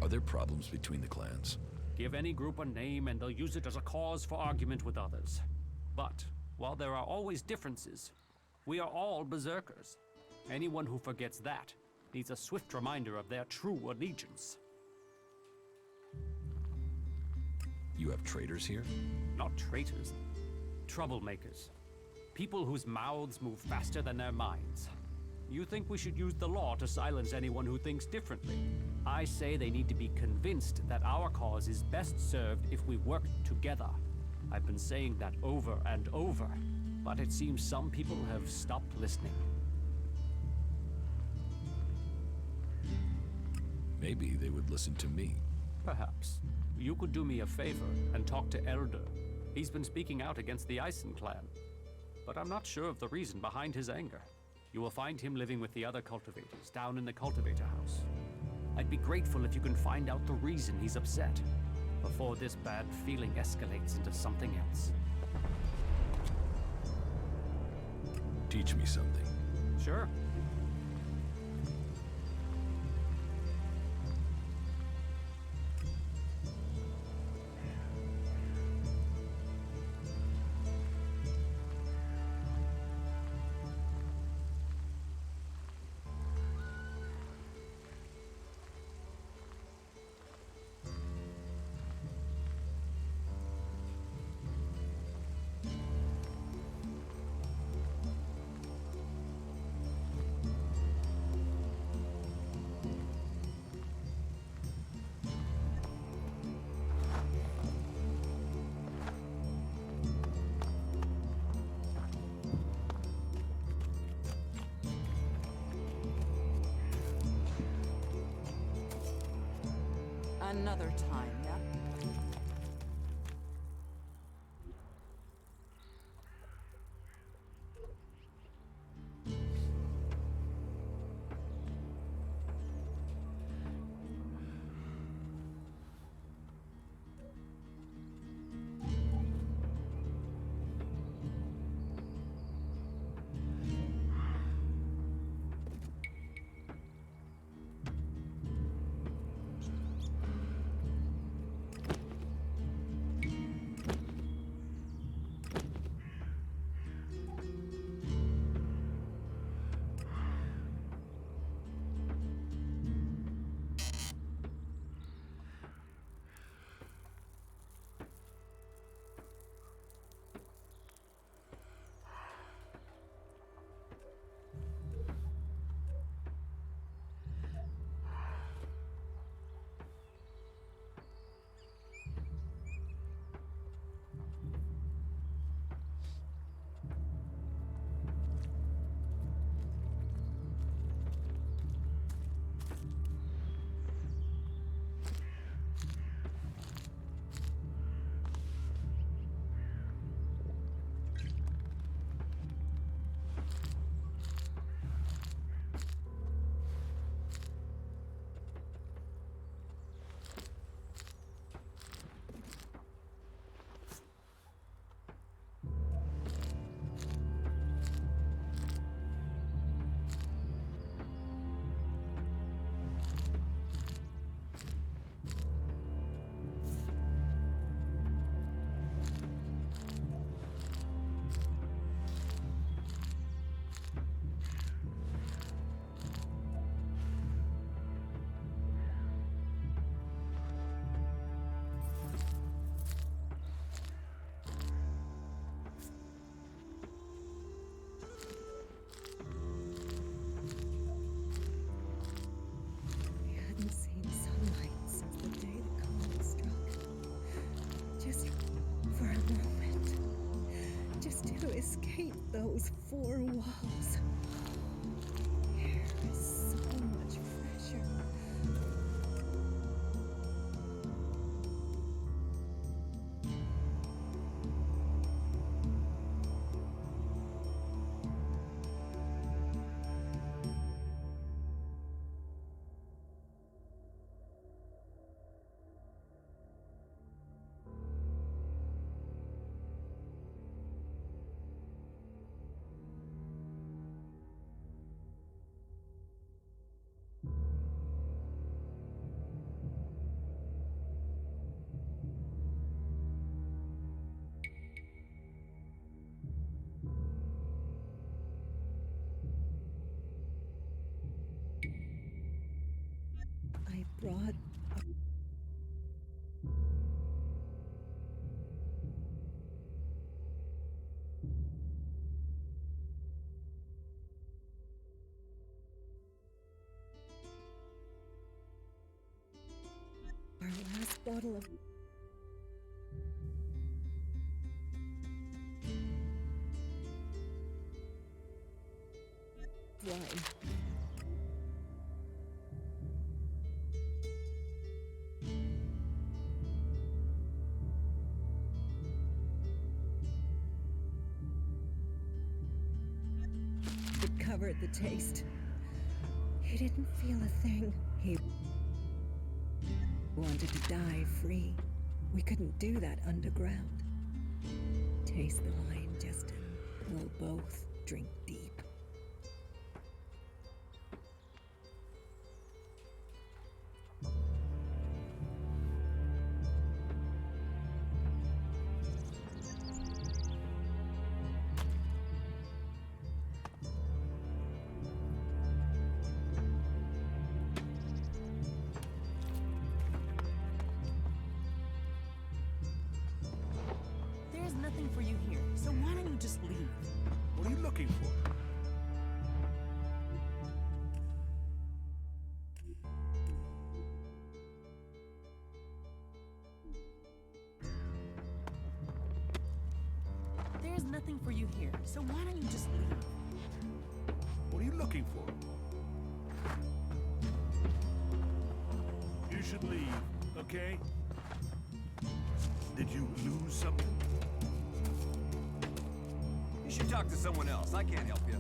Are there problems between the clans? Give any group a name and they'll use it as a cause for argument with others. But, while there are always differences, we are all berserkers. Anyone who forgets that needs a swift reminder of their true allegiance. You have traitors here? Not traitors. Troublemakers. People whose mouths move faster than their minds. You think we should use the law to silence anyone who thinks differently? I say they need to be convinced that our cause is best served if we work together. I've been saying that over and over, but it seems some people have stopped listening. Maybe they would listen to me. Perhaps. You could do me a favor and talk to Elder. He's been speaking out against the Eisen clan, but I'm not sure of the reason behind his anger. You will find him living with the other cultivators down in the cultivator house. I'd be grateful if you can find out the reason he's upset before this bad feeling escalates into something else. Teach me something. Sure. Another time, yeah? Escape those four walls. Air is so much fresher. brought our last bottle of wine. It covered the taste. He didn't feel a thing. He wanted to die free. We couldn't do that underground. Taste the wine, Justin. We'll both drink deep. There's nothing for you here, so why don't you just leave? What are you looking for? There's nothing for you here, so why don't you just leave? What are you looking for? You should leave, okay? Did you lose something? You should talk to someone else. I can't help you.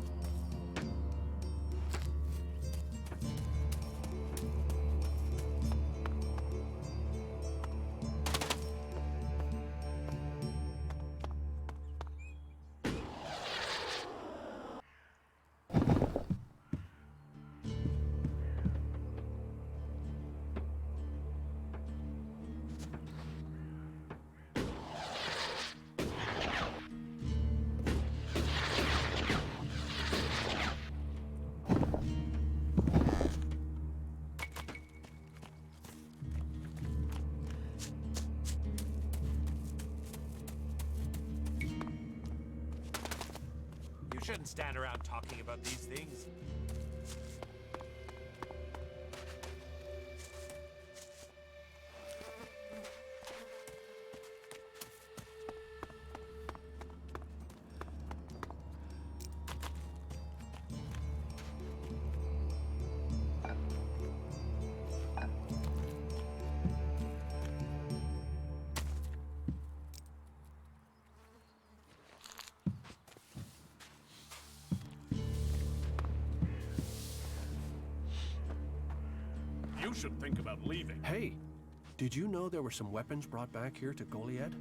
You shouldn't stand around talking about these things. You should think about leaving. Hey, did you know there were some weapons brought back here to Goliad?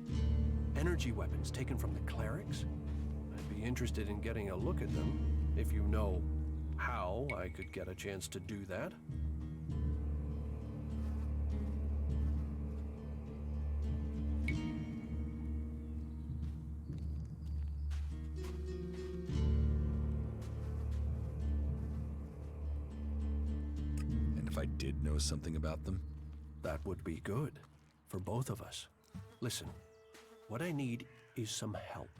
Energy weapons taken from the clerics? I'd be interested in getting a look at them, if you know how I could get a chance to do that. And if I did know something about them? That would be good for both of us. Listen, what I need is some help.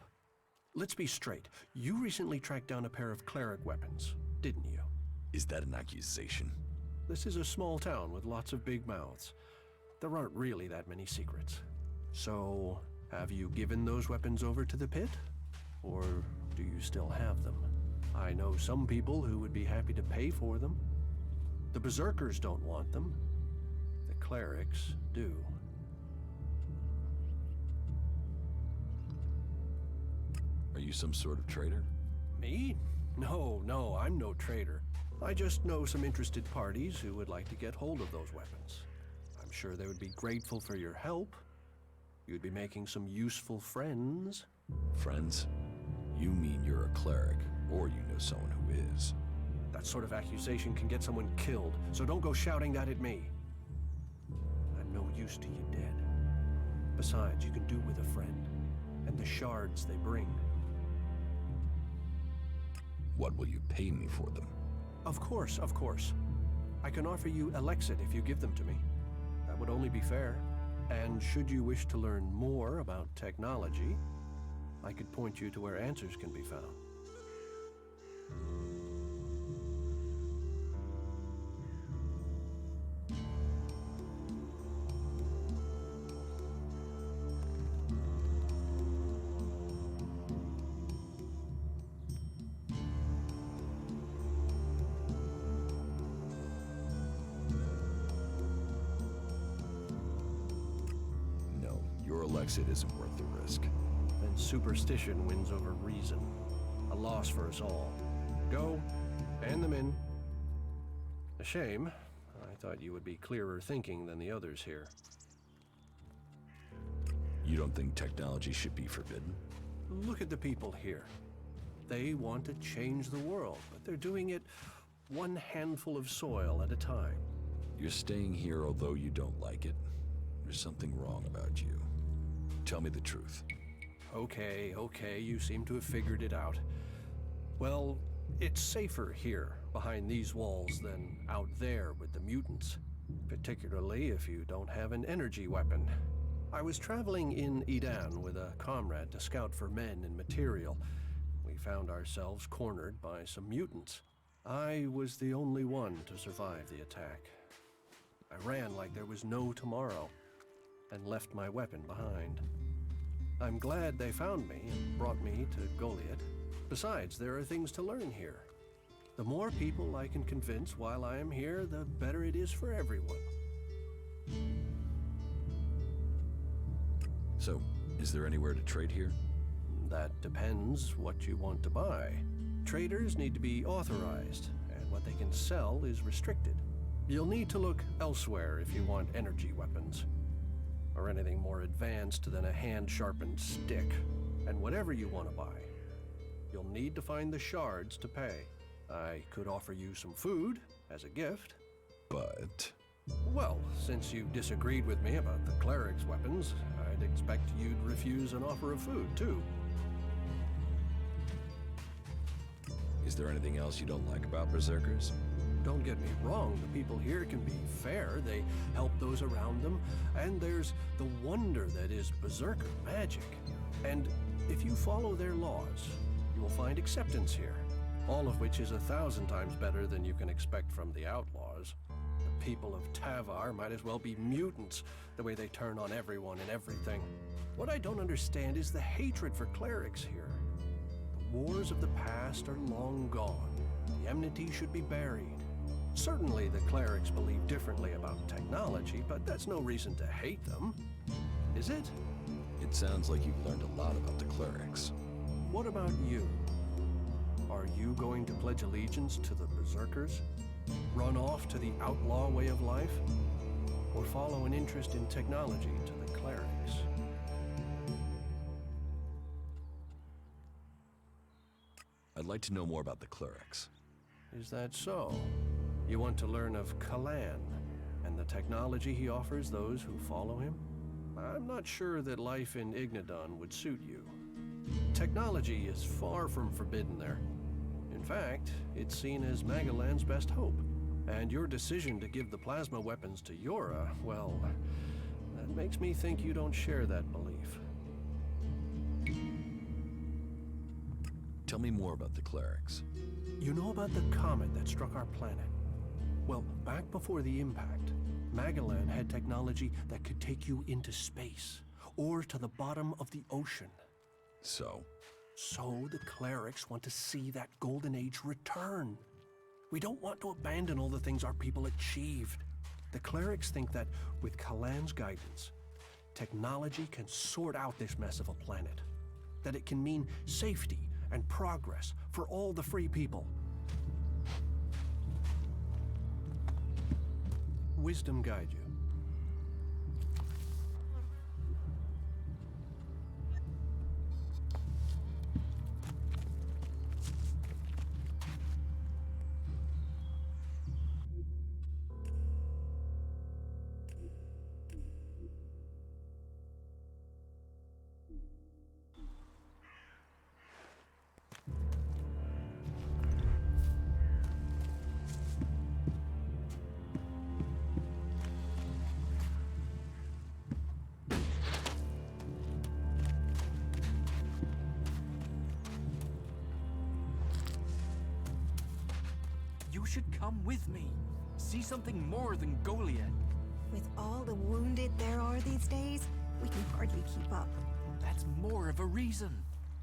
Let's be straight. You recently tracked down a pair of cleric weapons, didn't you? Is that an accusation? This is a small town with lots of big mouths. There aren't really that many secrets. So, have you given those weapons over to the pit? Or do you still have them? I know some people who would be happy to pay for them. The berserkers don't want them. The clerics do. Are you some sort of traitor? Me? No, I'm no traitor. I just know some interested parties who would like to get hold of those weapons. I'm sure they would be grateful for your help. You'd be making some useful friends. Friends? You mean you're a cleric, or you know someone who is. That sort of accusation can get someone killed, so don't go shouting that at me. I'm no use to you dead. Besides, you can do with a friend, and the shards they bring. What will you pay me for them? Of course. I can offer you Elex if you give them to me. That would only be fair. And should you wish to learn more about technology, I could point you to where answers can be found. No, your Alexid isn't worth the risk. Then superstition wins over reason. A loss for us all. Go, hand them in. A shame. I thought you would be clearer thinking than the others here. You don't think technology should be forbidden? Look at the people here. They want to change the world, but they're doing it one handful of soil at a time. You're staying here although you don't like it. There's something wrong about you. Tell me the truth. Okay, you seem to have figured it out. Well, it's safer here, behind these walls, than out there with the mutants. Particularly if you don't have an energy weapon. I was traveling in Edan with a comrade to scout for men and material. We found ourselves cornered by some mutants. I was the only one to survive the attack. I ran like there was no tomorrow, and left my weapon behind. I'm glad they found me and brought me to Goliath. Besides, there are things to learn here. The more people I can convince while I am here, the better it is for everyone. So, is there anywhere to trade here? That depends what you want to buy. Traders need to be authorized, and what they can sell is restricted. You'll need to look elsewhere if you want energy weapons, or anything more advanced than a hand-sharpened stick. And whatever you want to buy, you'll need to find the shards to pay. I could offer you some food as a gift. But... Well, since you disagreed with me about the cleric's weapons, I'd expect you'd refuse an offer of food, too. is there anything else you don't like about Berserkers? Don't get me wrong, the people here can be fair, they help those around them, and there's the wonder that is Berserker magic. And if you follow their laws, you will find acceptance here, all of which is 1,000 times better than you can expect from the outlaws. The people of Tavar might as well be mutants, the way they turn on everyone and everything. What I don't understand is the hatred for clerics here. The wars of the past are long gone. The enmity should be buried. Certainly the clerics believe differently about technology, but that's no reason to hate them, is it? It sounds like you've learned a lot about the clerics. What about you? Are you going to pledge allegiance to the Berserkers? Run off to the outlaw way of life? Or follow an interest in technology to the clerics? I'd like to know more about the clerics. Is that so? You want to learn of Kalan and the technology he offers those who follow him? I'm not sure that life in Ignadon would suit you. Technology is far from forbidden there. In fact, it's seen as Magalan's best hope. And your decision to give the plasma weapons to Yora, well, that makes me think you don't share that belief. Tell me more about the clerics. You know about the comet that struck our planet? Well, back before the impact, Magalan had technology that could take you into space, or to the bottom of the ocean. So The clerics want to see that golden age return. We don't want to abandon all the things our people achieved. The clerics think that with Kalan's guidance, technology can sort out this mess of a planet. That it can mean safety and progress for all the free people. Wisdom guide you. You should come with me. See something more than Goliath. With all the wounded there are these days, we can hardly keep up. That's more of a reason.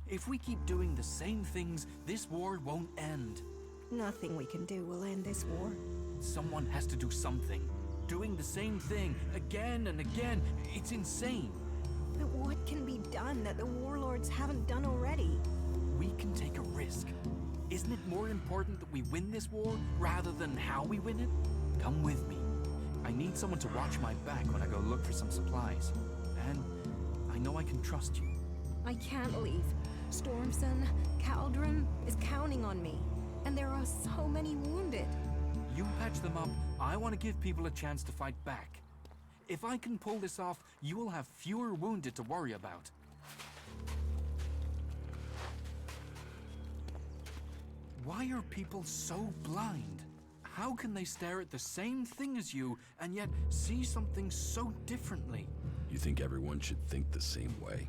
If we keep doing the same things, this war won't end. Nothing we can do will end this war. Someone has to do something. Doing the same thing again and again, it's insane. But what can be done that the warlords haven't done already? We can take a risk. Isn't it more important that we win this war rather than how we win it? Come with me. I need someone to watch my back when I go look for some supplies. And I know I can trust you. I can't leave. Stormson, Caldron is counting on me. And there are so many wounded. You patch them up. I want to give people a chance to fight back. If I can pull this off, you will have fewer wounded to worry about. Why are people so blind? How can they stare at the same thing as you and yet see something so differently? You think everyone should think the same way?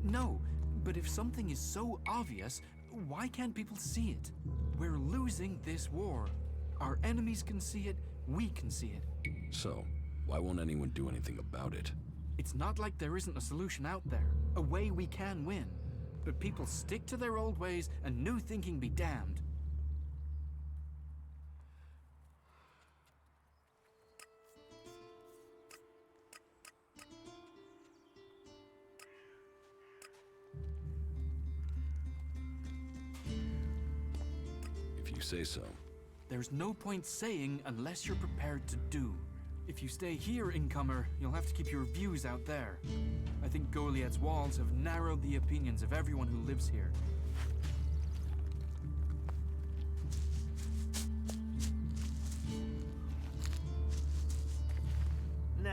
No, but if something is so obvious, why can't people see it? We're losing this war. Our enemies can see it, we can see it. So, why won't anyone do anything about it? It's not like there isn't a solution out there, a way we can win. But people stick to their old ways and new thinking be damned. If you say so. There's no point saying unless you're prepared to do. If you stay here, incomer, you'll have to keep your views out there. I think Goliath's walls have narrowed the opinions of everyone who lives here. Nah.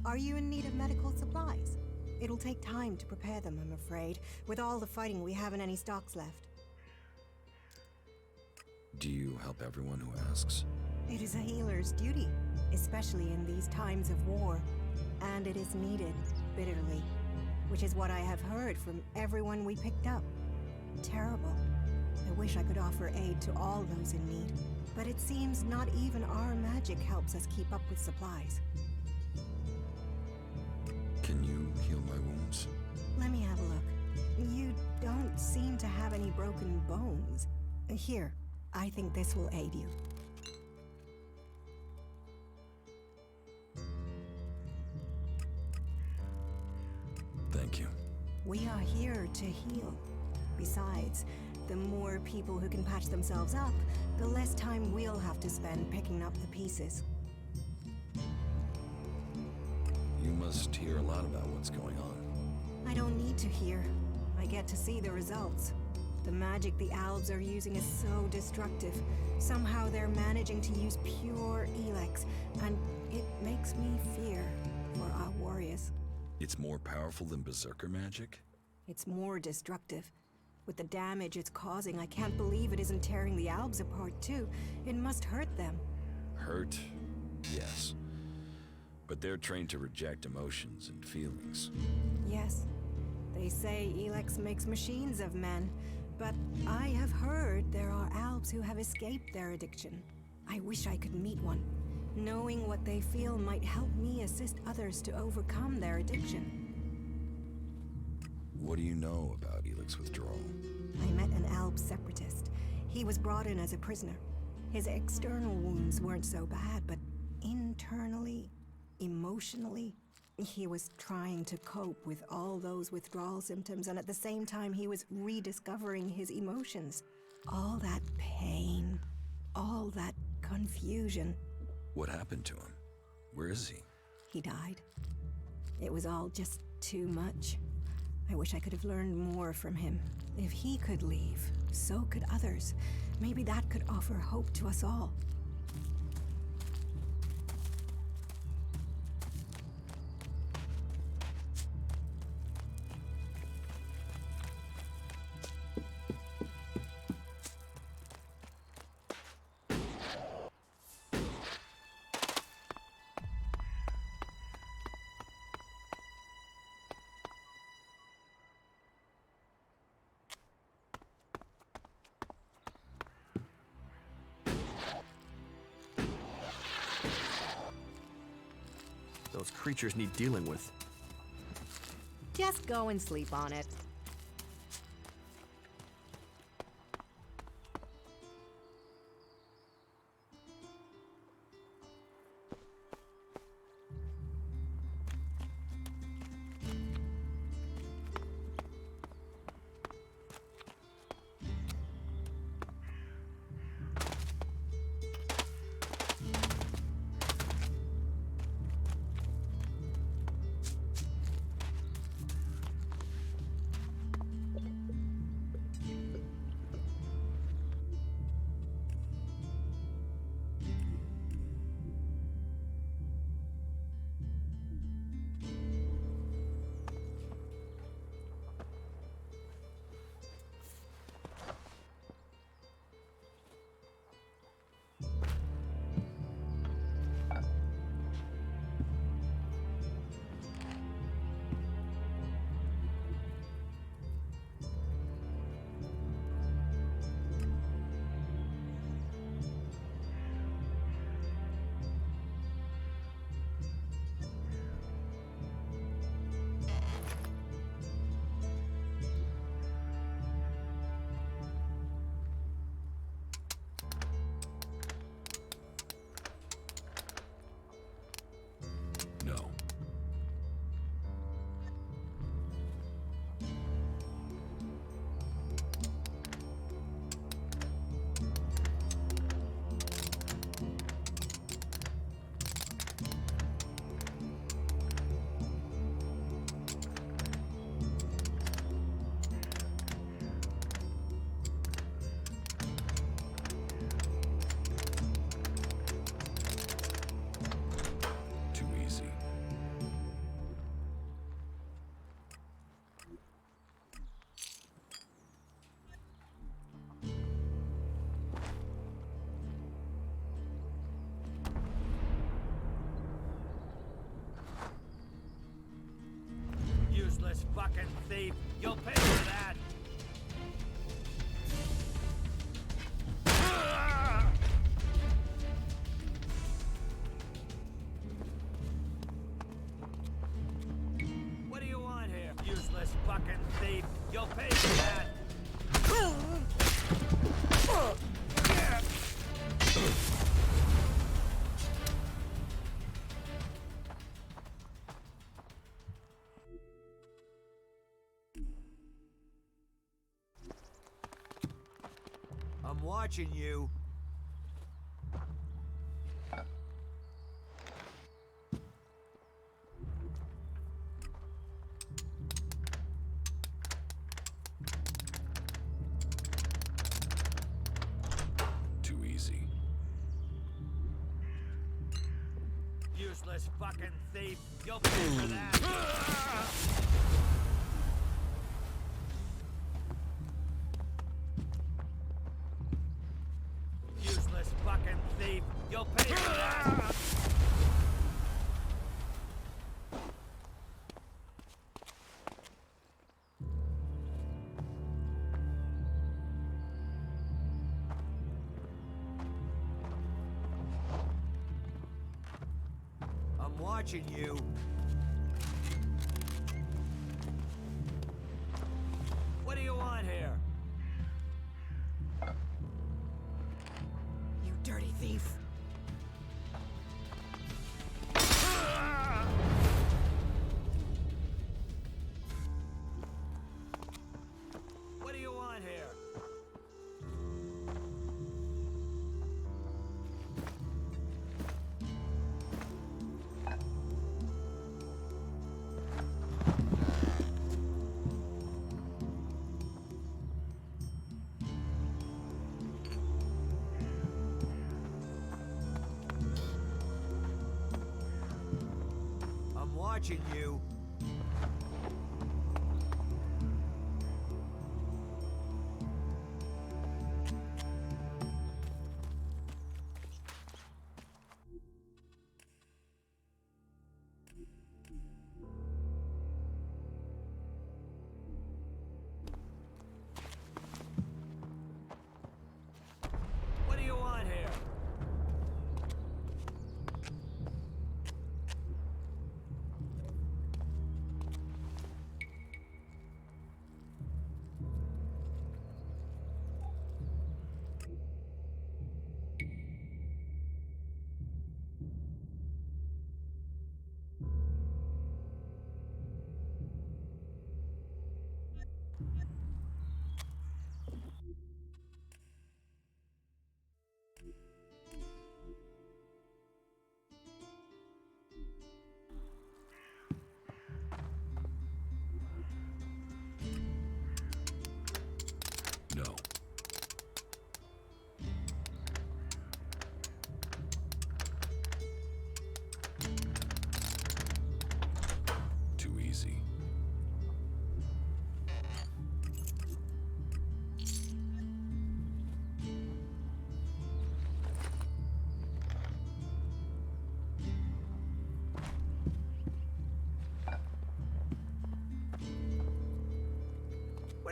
Are you in need of medical supplies? It'll take time to prepare them, I'm afraid. With all the fighting, we haven't any stocks left. Do you help everyone who asks? It is a healer's duty, especially in these times of war. And it is needed, bitterly. Which is what I have heard from everyone we picked up. Terrible. I wish I could offer aid to all those in need. But it seems not even our magic helps us keep up with supplies. Can you heal my wounds? Let me have a look. You don't seem to have any broken bones. Here, I think this will aid you. Thank you. We are here to heal. Besides, the more people who can patch themselves up, the less time we'll have to spend picking up the pieces. You must hear a lot about what's going on. I don't need to hear. I get to see the results. The magic the Albs are using is so destructive. Somehow they're managing to use pure Elex, and it makes me fear for our warriors. It's more powerful than Berserker magic? It's more destructive. With the damage it's causing, I can't believe it isn't tearing the Albs apart too. It must hurt them. Hurt? Yes. But they're trained to reject emotions and feelings. Yes. They say Elex makes machines of men, but I have heard there are Albs who have escaped their addiction. I wish I could meet one. Knowing what they feel might help me assist others to overcome their addiction. What do you know about Elex withdrawal? I met an Alb separatist. He was brought in as a prisoner. His external wounds weren't so bad, but internally, emotionally, he was trying to cope with all those withdrawal symptoms, and at the same time he was rediscovering his emotions. All that pain, all that confusion. What happened to him? Where is he? He died. It was all just too much. I wish I could have learned more from him. If he could leave, so could others. Maybe that could offer hope to us all. creatures need dealing with. Just go and sleep on it. No. Too easy. Useless fucking thief. You'll pay for that. What do you want here? Useless fucking thief. You'll pay for that. I'm watching you. Too easy. Useless fucking thief. You'll pay for that. Useless fucking thief. You'll pay for that. I'm watching you. What do you want here? You dirty thief. What do you want here? I'm watching you. What do you want here?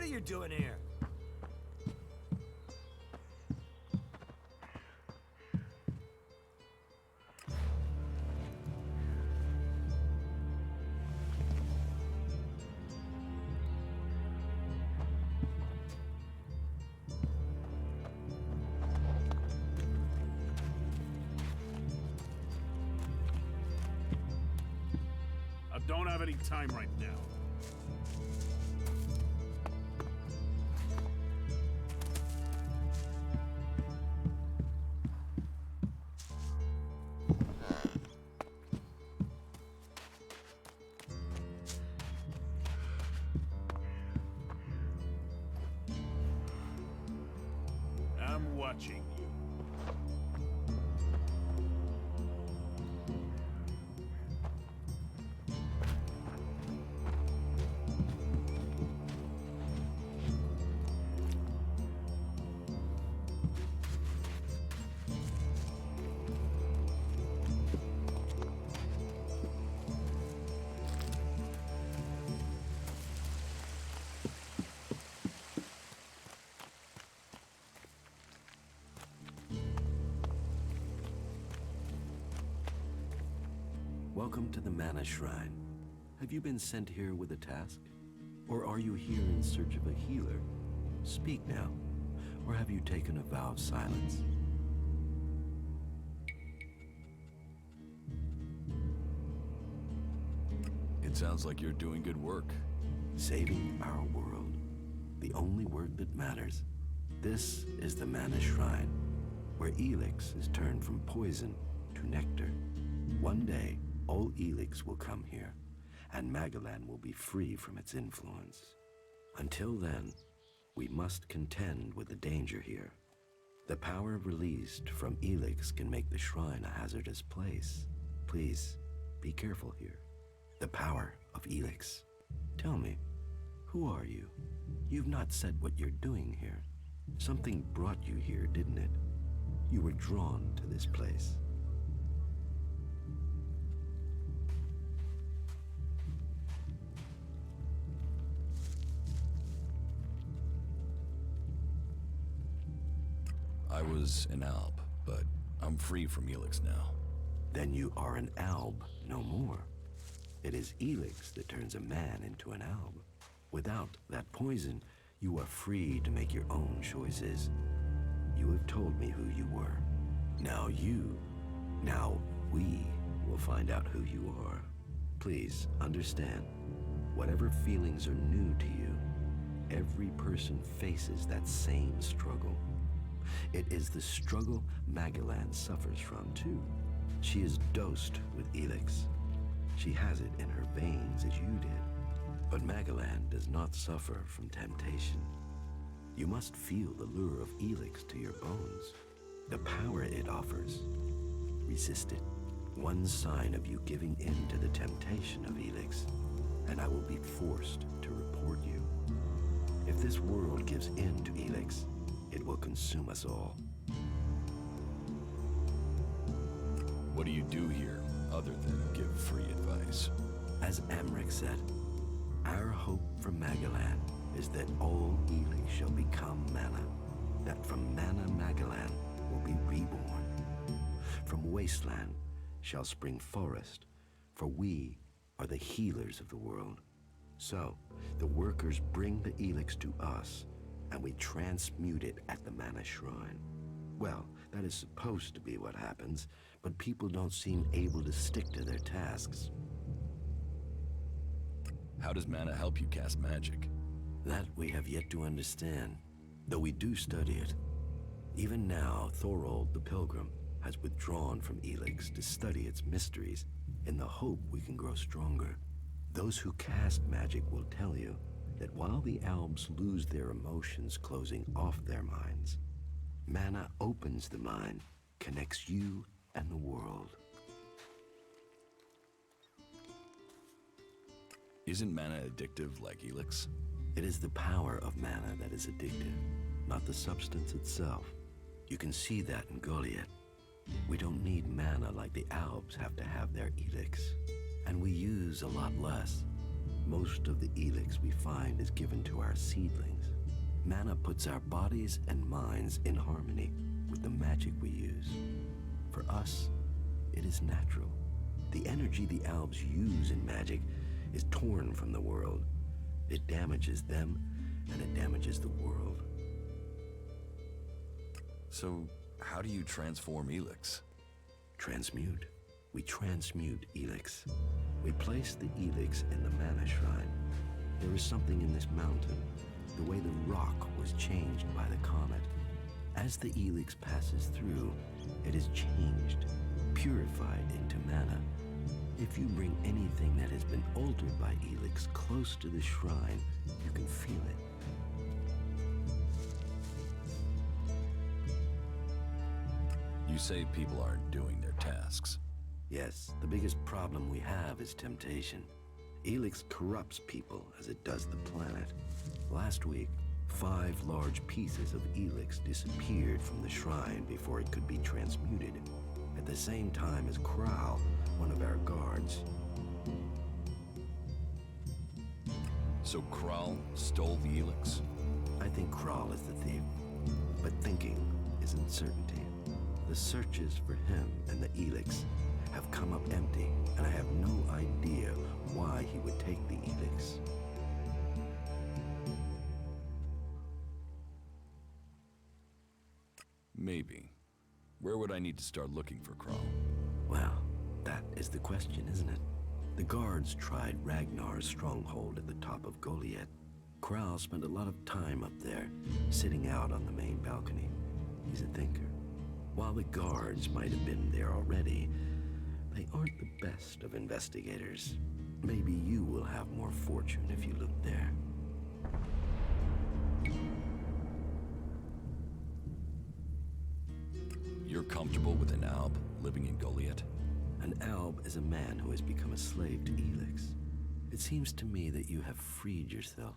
are you doing here? I don't have any time right now. I'm watching you. Welcome to the Mana Shrine. Have you been sent here with a task? Or are you here in search of a healer? Speak now. Or have you taken a vow of silence? It sounds like you're doing good work. Saving our world. The only work that matters. This is the Mana Shrine, where Elex is turned from poison to nectar. One day, all Elex will come here, and Magalan will be free from its influence. Until then, we must contend with the danger here. The power released from Elex can make the shrine a hazardous place. Please, be careful here. The power of Elex. Tell me, who are you? You've not said what you're doing here. Something brought you here, didn't it? You were drawn to this place. I was an alb, but I'm free from Elex now. Then you are an alb no more. It is Elex that turns a man into an alb. Without that poison, you are free to make your own choices. You have told me who you were. Now we will find out who you are. Please understand, whatever feelings are new to you, every person faces that same struggle. It is the struggle Magalan suffers from, too. She is dosed with Elex. She has it in her veins as you did. But Magalan does not suffer from temptation. You must feel the lure of Elex to your bones, the power it offers. Resist it. One sign of you giving in to the temptation of Elex, and I will be forced to report you. If this world gives in to Elex, it will consume us all. What do you do here, other than give free advice? As Amric said, our hope for Magalan is that all Elex shall become Mana, that from Mana Magalan will be reborn. From wasteland shall spring forest, for we are the healers of the world. So, the workers bring the Elex to us, and we transmute it at the Mana Shrine. Well, that is supposed to be what happens, but people don't seem able to stick to their tasks. How does mana help you cast magic? That we have yet to understand, though we do study it. Even now, Thorold the Pilgrim has withdrawn from Elex to study its mysteries in the hope we can grow stronger. Those who cast magic will tell you that while the Albs lose their emotions closing off their minds, mana opens the mind, connects you and the world. Isn't mana addictive like Elex? It is the power of mana that is addictive, not the substance itself. You can see that in Goliath. We don't need mana like the Albs have to have their Elex, and we use a lot less. Most of the Elex we find is given to our seedlings. Mana puts our bodies and minds in harmony with the magic we use. For us, it is natural. The energy the Albs use in magic is torn from the world. It damages them, and it damages the world. So, how do you transform Elex? Transmute. We transmute Elex. We place the Elex in the Mana Shrine. There is something in this mountain, the way the rock was changed by the comet. As the Elex passes through, it is changed, purified into mana. If you bring anything that has been altered by Elex close to the shrine, you can feel it. You say people aren't doing their tasks. Yes, the biggest problem we have is temptation. Elex corrupts people as it does the planet. Last week, 5 large pieces of Elex disappeared from the shrine before it could be transmuted, at the same time as Kral, one of our guards. So Kral stole the Elex? I think Kral is the thief, but thinking is uncertainty. The searches for him and the Elex have come up empty, and I have no idea why he would take the Elex. Maybe. Where would I need to start looking for Kral? Well, that is the question, isn't it? The guards tried Ragnar's stronghold at the top of Goliath. Kral spent a lot of time up there, sitting out on the main balcony. He's a thinker. While the guards might have been there already, they aren't the best of investigators. Maybe you will have more fortune if you look there. You're comfortable with an Alb living in Goliath? An Alb is a man who has become a slave to Elex. It seems to me that you have freed yourself.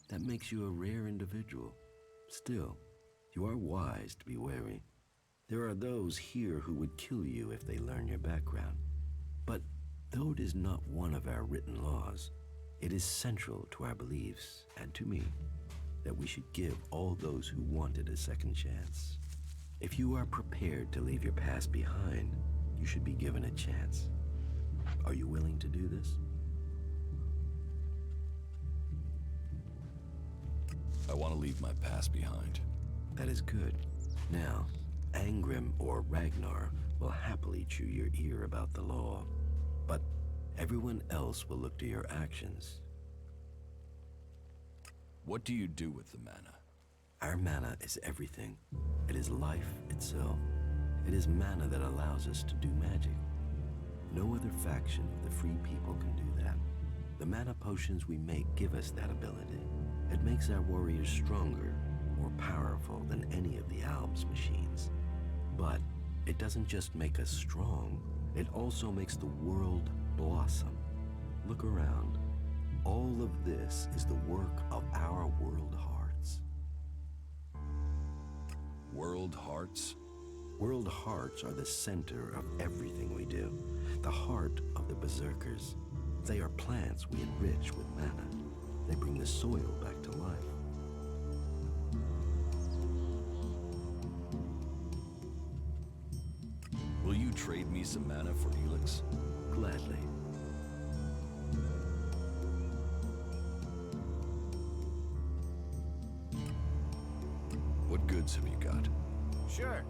That makes you a rare individual. Still, you are wise to be wary. There are those here who would kill you if they learn your background. But though it is not one of our written laws, it is central to our beliefs and to me that we should give all those who want it a second chance. If you are prepared to leave your past behind, you should be given a chance. Are you willing to do this? I want to leave my past behind. That is good. Now, Angrim or Ragnar will happily chew your ear about the law, but everyone else will look to your actions. What do you do with the mana? Our mana is everything. It is life itself. It is mana that allows us to do magic. No other faction of the free people can do that. The mana potions we make give us that ability. It makes our warriors stronger, more powerful than any of the Alb's machines. But it doesn't just make us strong, it also makes the world blossom. Look around. All of this is the work of our world hearts. World hearts? World hearts are the center of everything we do. The heart of the berserkers. They are plants we enrich with mana. They bring the soil back to life. Will you trade me some mana for Elex? Gladly. What goods have you got? Sure.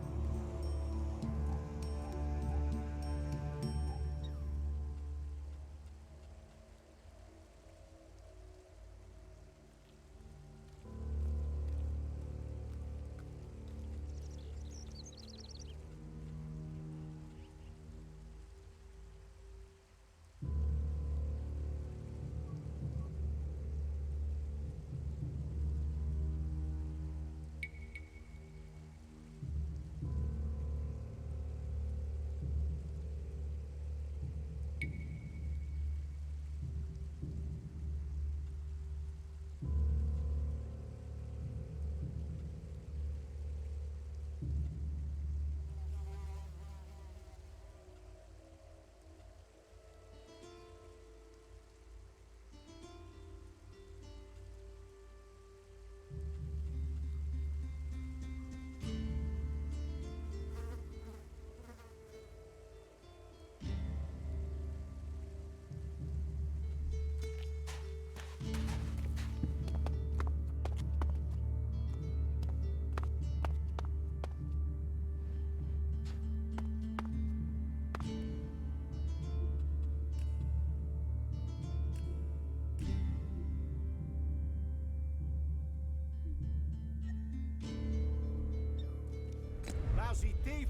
pussy thief!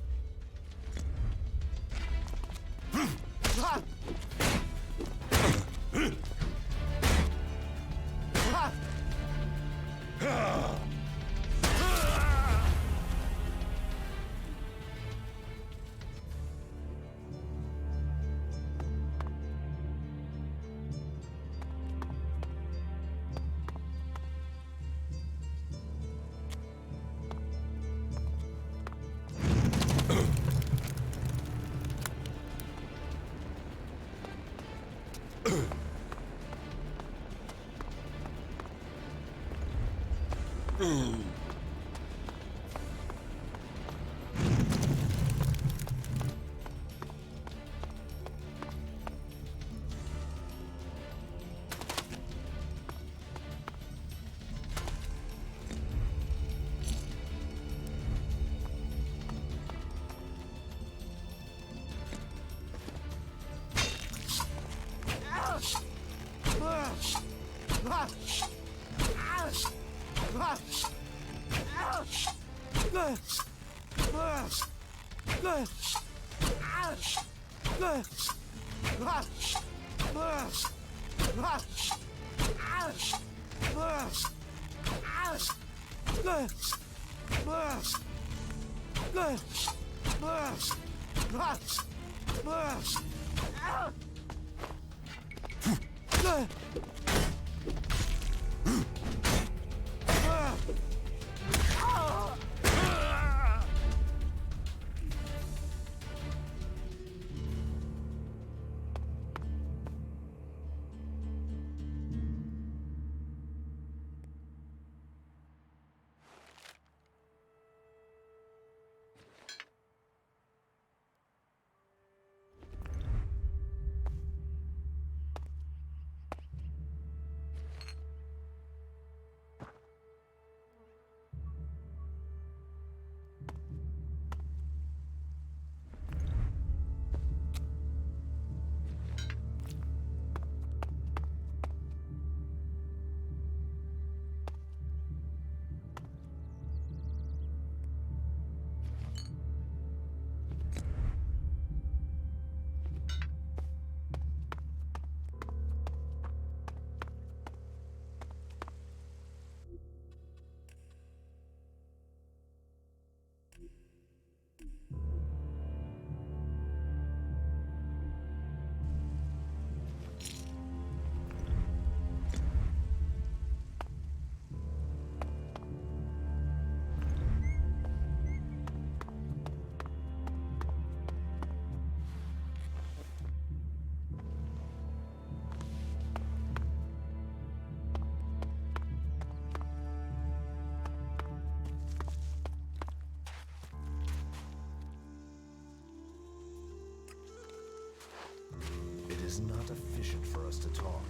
It is not efficient for us to talk.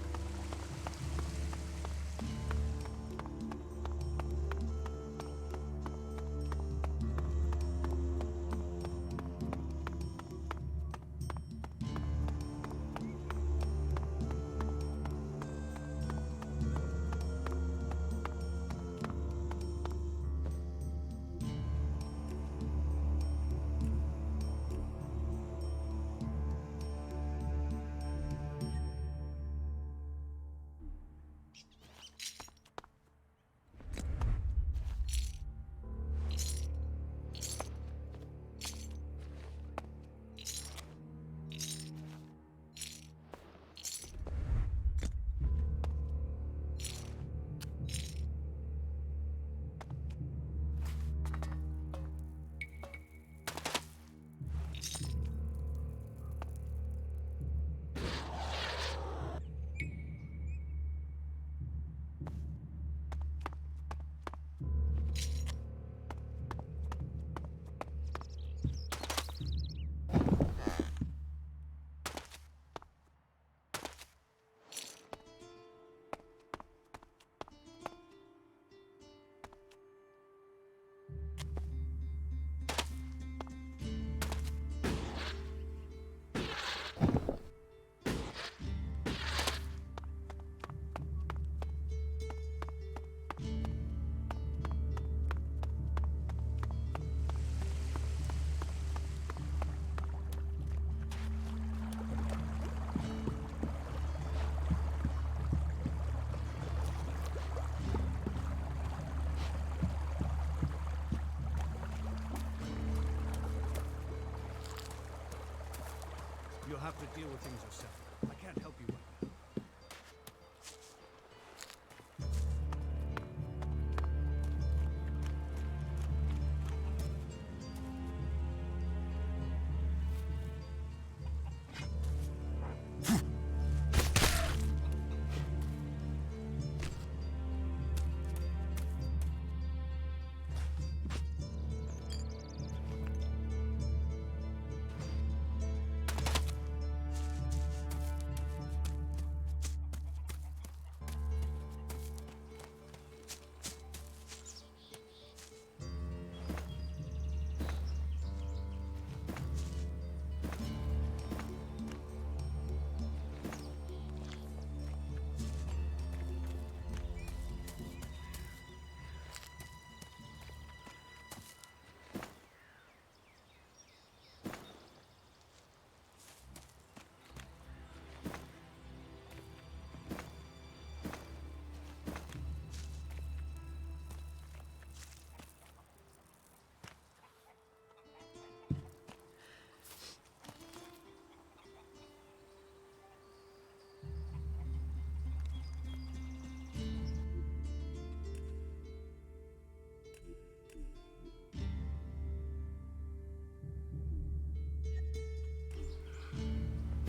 have to deal with things yourself. I can't help you right now.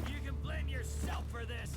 You can blame yourself for this.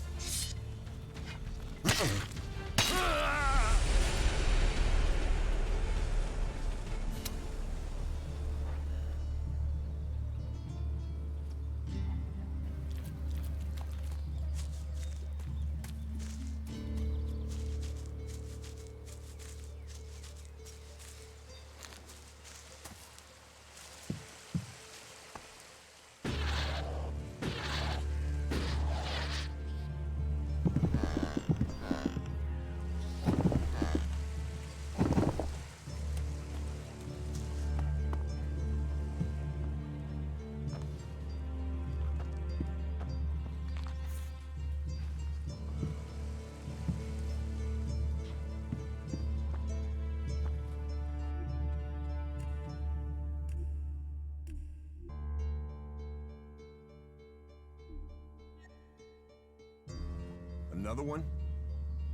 Another one?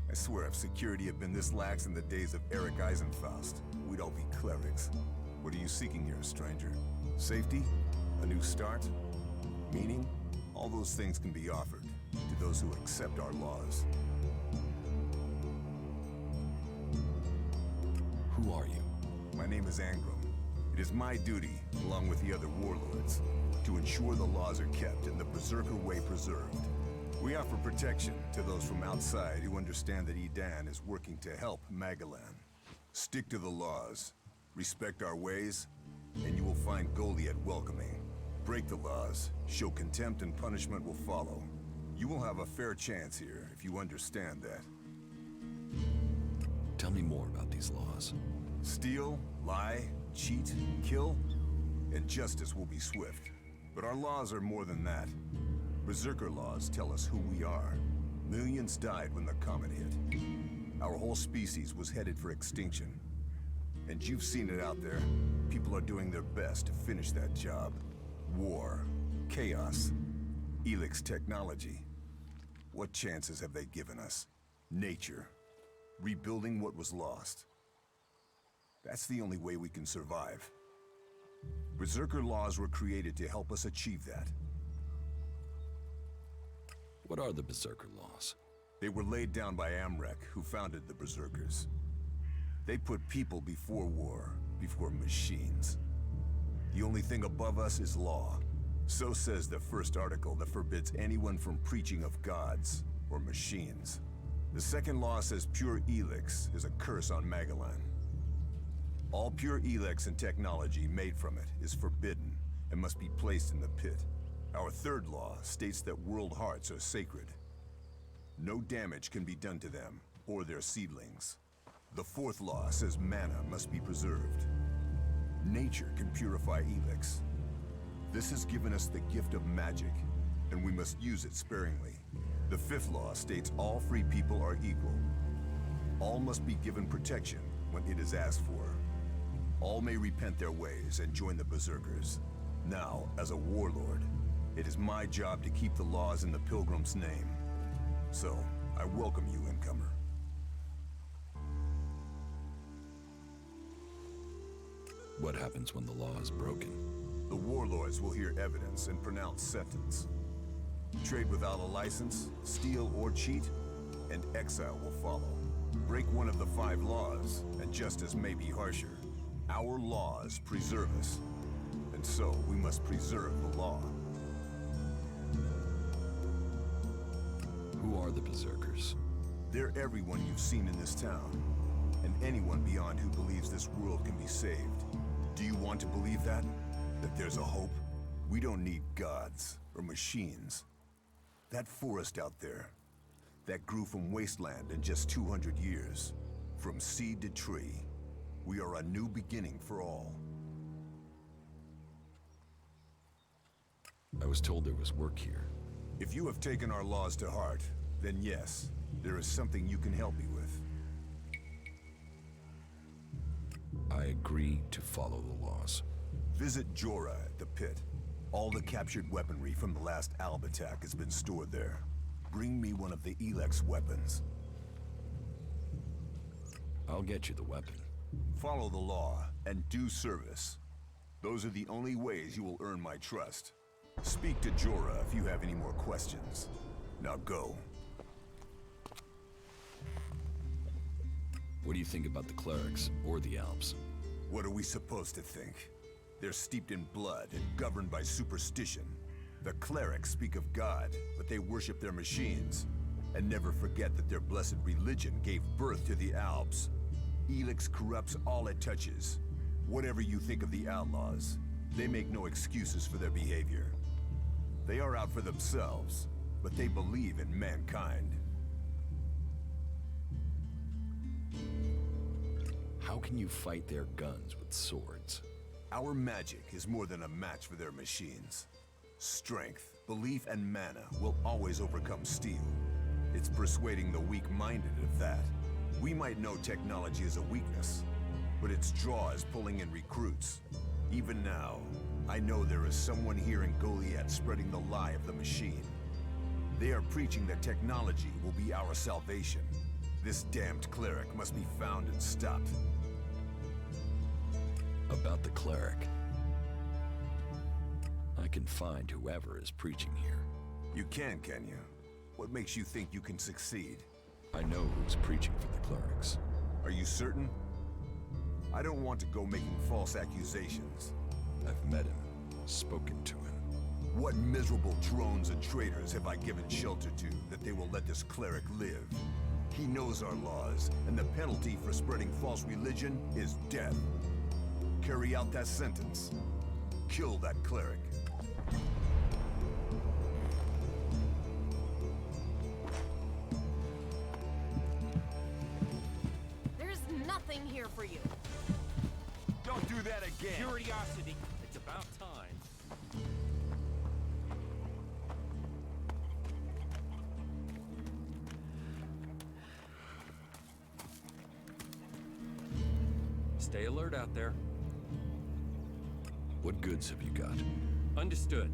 I swear if security had been this lax in the days of Eric Eisenfaust, we'd all be clerics. What are you seeking here, stranger? Safety? A new start? Meaning? All those things can be offered to those who accept our laws. Who are you? My name is Angram. It is my duty, along with the other warlords, to ensure the laws are kept and the Berserker way preserved. We offer protection to those from outside who understand that Edan is working to help Magalan. Stick to the laws, respect our ways, and you will find Goliath welcoming. Break the laws, show contempt, and punishment will follow. You will have a fair chance here if you understand that. Tell me more about these laws. Steal, lie, cheat, kill, and justice will be swift. But our laws are more than that. Berserker laws tell us who we are. Millions died when the comet hit. Our whole species was headed for extinction. And you've seen it out there. People are doing their best to finish that job. War, chaos, Elex technology. What chances have they given us? Nature. Rebuilding what was lost. That's the only way we can survive. Berserker laws were created to help us achieve that. What are the Berserker laws? They were laid down by Amrek, who founded the Berserkers. They put people before war, before machines. The only thing above us is law. So says the first article that forbids anyone from preaching of gods or machines. The second law says pure Elex is a curse on Magalan. All pure Elex and technology made from it is forbidden and must be placed in the pit. Our third law states that world hearts are sacred. No damage can be done to them or their seedlings. The fourth law says mana must be preserved. Nature can purify Elex. This has given us the gift of magic, and we must use it sparingly. The fifth law states all free people are equal. All must be given protection when it is asked for. All may repent their ways and join the Berserkers. Now, as a warlord, It is my job to keep the laws in the Pilgrim's name. So, I welcome you, incomer. What happens when the law is broken? The warlords will hear evidence and pronounce sentence. Trade without a license, steal or cheat, and exile will follow. Break one of the 5 laws, and justice may be harsher. Our laws preserve us, and so we must preserve the law. Who are the Berserkers? They're everyone you've seen in this town, and anyone beyond who believes this world can be saved. Do you want to believe that? That there's a hope? We don't need gods or machines. That forest out there, that grew from wasteland in just 200 years, from seed to tree, we are a new beginning for all. I was told there was work here. If you have taken our laws to heart, then yes, there is something you can help me with. I agree to follow the laws. Visit Jorah at the pit. All the captured weaponry from the last Alb attack has been stored there. Bring me one of the Elex weapons. I'll get you the weapon. Follow the law and do service. Those are the only ways you will earn my trust. Speak to Jorah if you have any more questions. Now go. What do you think about the clerics or the Alps? What are we supposed to think? They're steeped in blood and governed by superstition. The clerics speak of God, but they worship their machines. And never forget that their blessed religion gave birth to the Alps. Elex corrupts all it touches. Whatever you think of the outlaws, they make no excuses for their behavior. They are out for themselves, but they believe in mankind. How can you fight their guns with swords? Our magic is more than a match for their machines. Strength, belief, and mana will always overcome steel. It's persuading the weak-minded of that. We might know technology is a weakness, but its draw is pulling in recruits. Even now, I know there is someone here in Goliath spreading the lie of the machine. They are preaching that technology will be our salvation. This damned cleric must be found and stopped. About the cleric. I can find whoever is preaching here. You can you? What makes you think you can succeed? I know who's preaching for the clerics. Are you certain? I don't want to go making false accusations. I've met him, spoken to him. What miserable drones and traitors have I given shelter to that they will let this cleric live? He knows our laws, and the penalty for spreading false religion is death. Carry out that sentence. Kill that cleric. There's nothing here for you. Don't do that again. Curiosity. It's about time. Stay alert out there. What goods have you got? Understood.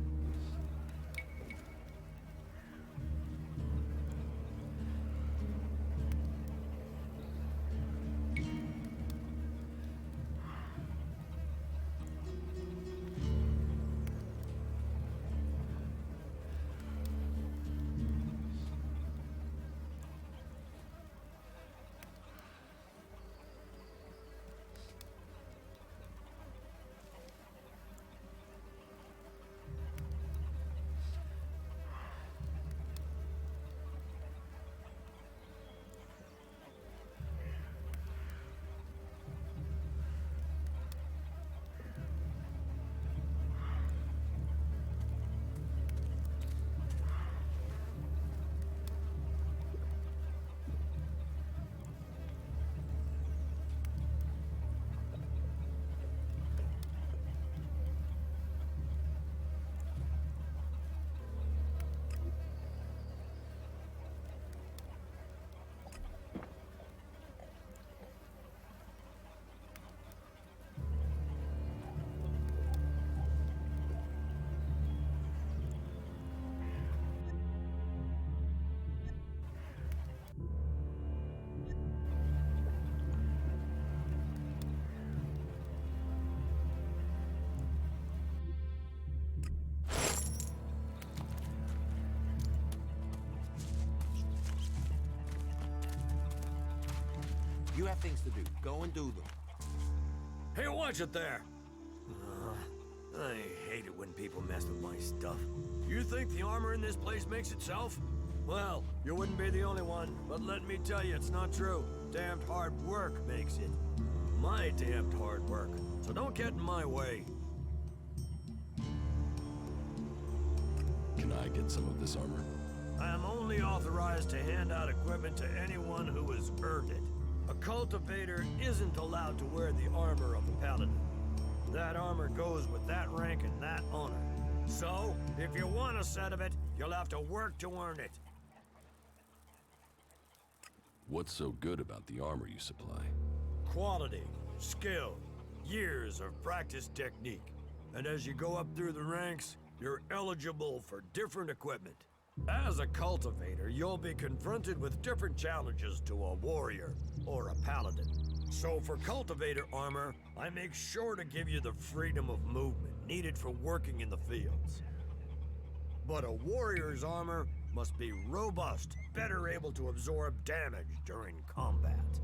You have things to do. Go and do them. Hey, watch it there! I hate it when people mess with my stuff. You think the armor in this place makes itself? Well, you wouldn't be the only one, but let me tell you, it's not true. Damned hard work makes it. My damned hard work. So don't get in my way. Can I get some of this armor? I am only authorized to hand out equipment to anyone who has earned it. A cultivator isn't allowed to wear the armor of a paladin. That armor goes with that rank and that honor. So, if you want a set of it, you'll have to work to earn it. What's so good about the armor you supply? Quality, skill, years of practice technique. And as you go up through the ranks, you're eligible for different equipment. As a cultivator, you'll be confronted with different challenges to a warrior or a paladin. So for cultivator armor, I make sure to give you the freedom of movement needed for working in the fields. But a warrior's armor must be robust, better able to absorb damage during combat.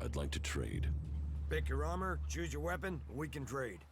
I'd like to trade. Pick your armor, choose your weapon, and we can trade.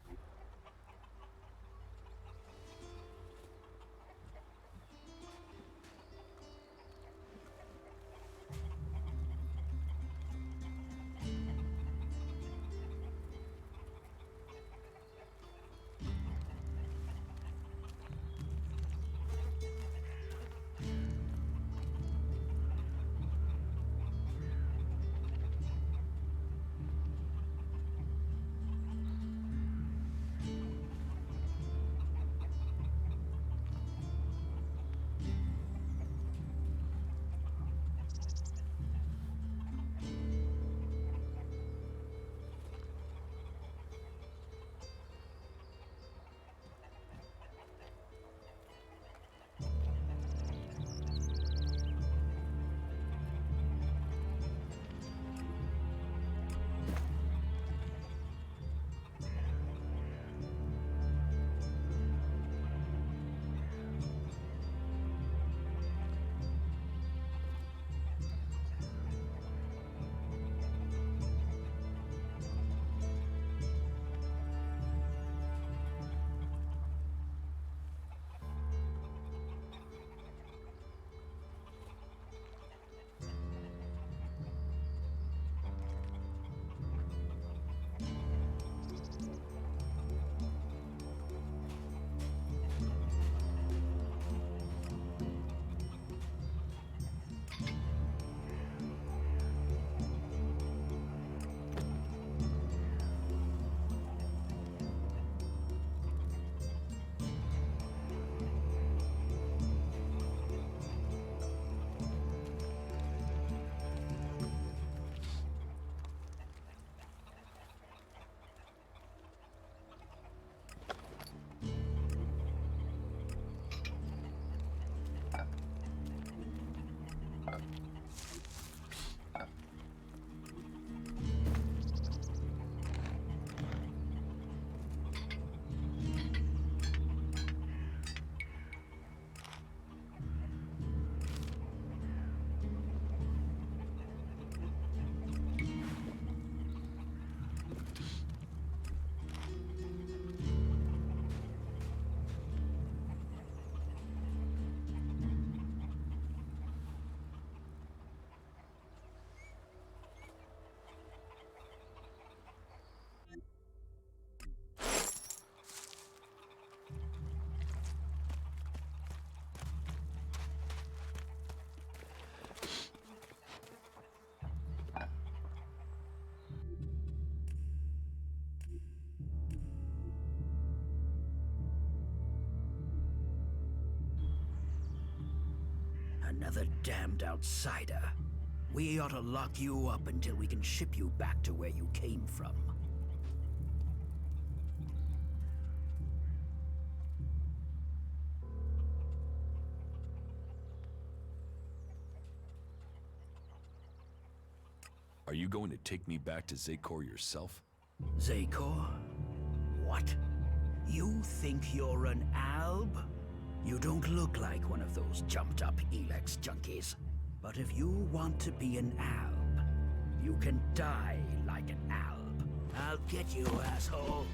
Another damned outsider. We ought to lock you up until we can ship you back to where you came from. Are you going to take me back to Zakor yourself? Zakor? What? You think you're an alb? You don't look like one of those jumped-up Elex junkies. But if you want to be an alb, you can die like an alb. I'll get you, asshole.